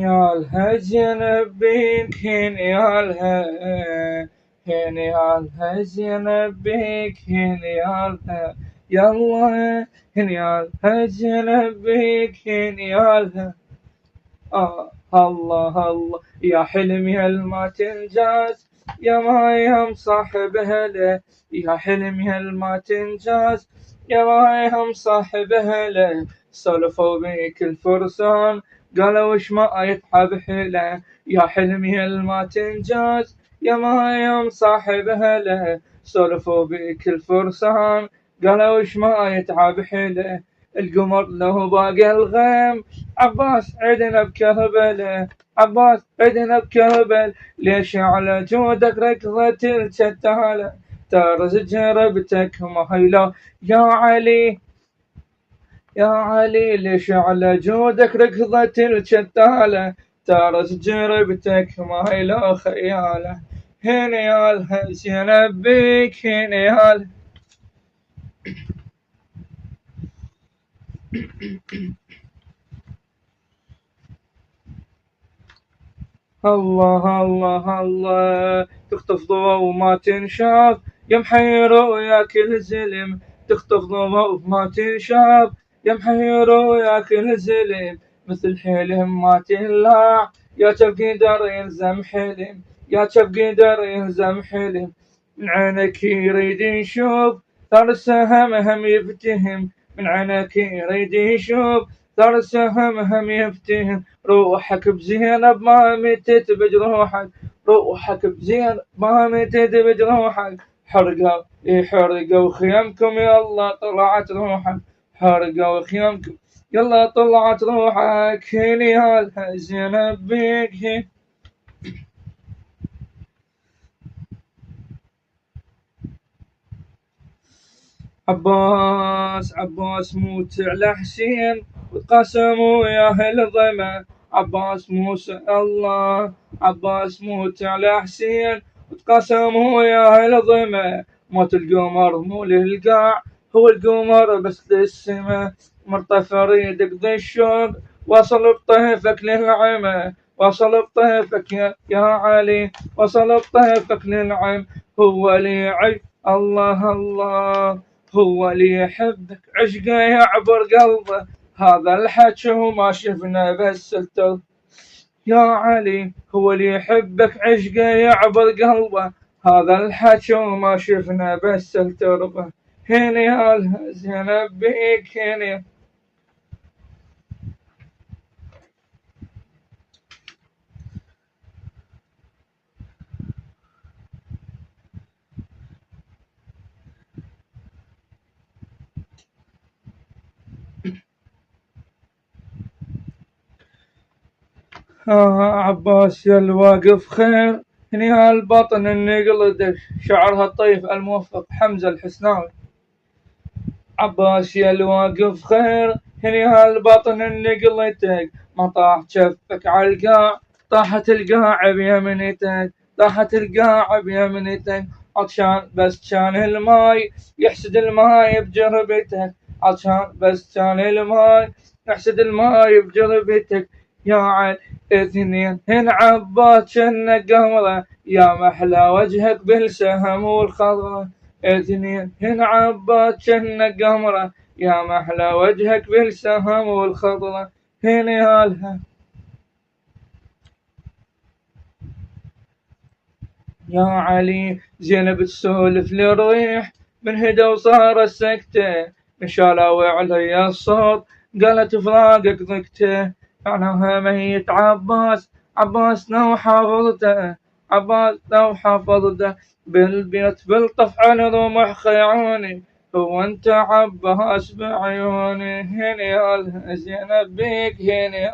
يالها زينب بيك هين يالها، هين يالها زينب بيك هين يالها، يلا هين يالها زينب بيك هين يالها. الله الله يا حلمي هل ما تنجاز، يا ما يهم صاحب هلا، يا حلمي هل ما تنجاز، يا ما يهم صاحب هلا. سولفوا بيك الفرسان قالوا وش ما يتحب حلا، يا حلمي هل ما تنجاز، يا ما يهم صاحب هلا. سولفوا بيك الفرسان قالوا وش ما يتعب حلا. القمر له باقي الغيم، عباس عدنا بكربلاء، عباس عدنا بكربلاء. ليش على جودك ركضة الشتالة، ترز جربتك مهيلة يا علي، يا علي. ليش على جودك ركضة الشتالة، ترز جربتك مهيلة خيالة. هين يالها زينب بيك هين يالها. الله الله الله تخطف ضوء وما تنشاف، يا محير وياكل زلم. تخطف ضوء وما تنشاف، يا محير وياكل زلم. مثل حلم ما تنلاع، يا تبقي در يلزم حلم، يا تبقي در يلزم حلم. من عينك يريد يشوف ثار السهم هم يفتهم، من عينك يريد يشوف ثار السهم هم يفتهم. روحك بزينب ما متت بجروحك، روحك بزينب ما متت بجروحك. حرقوا حرقوا خيامكم يلا طلعت روحك، حرقوا خيامكم يلا طلعت روحك. هين يالها زينب بيك. عباس عباس موت على حسين وتقاسموا يا اهل ضيمة. عباس موسى الله، عباس موت على حسين وتقاسموا يا اهل ضيمة. موت القمر مو للقاع، هو القمر بس للسما. مرطى فريدك ذي الشوق، وصل بطيفك للعمى، وصل بطيفك يا علي، وصل بطيفك للعم. هو اللي عي الله الله، هو اللي يحبك عشقه يعبر قلبه. هذا الحكي وما شفنا بس التوب يا علي، هو اللي يحبك عشقه يعبر قلبه. هذا الحكي وما شفنا بس التربه. هين يالها زينب بيك هين. عباس يا الواقف خير، هني هالبطن النقلدك شعرها الطيف الموفق حمزة الحسناوي. عباس يا الواقف خير، هني هالبطن النقلتك. ما طاح شفك عالقاع، طاحت القاع بيمنتك، طاحت القاع بيمنتك. عطشان بس كان الماي يحسد الماي بجربتك، عطشان بس كان الماي يحسد الماي بجربتك. يا عين اثنين هن عباس كنا قمرة، يا محلى وجهك بالسهم والخضرة. اثنين هن عباس كنا قمرة، يا محلى وجهك بالسهم والخضرة. هن يالها يا علي. زينب تسولف للريح من هدا وصار السكتة، مشالاوي علي الصوت قالت فراقك ضكته. معناها ميت عباس، عباس لو حافظته، عباس لو حافظته. بالبيت بالطف على رمح خيعوني، هو انت عباس بعيوني. هني يالها زينب بيك هني.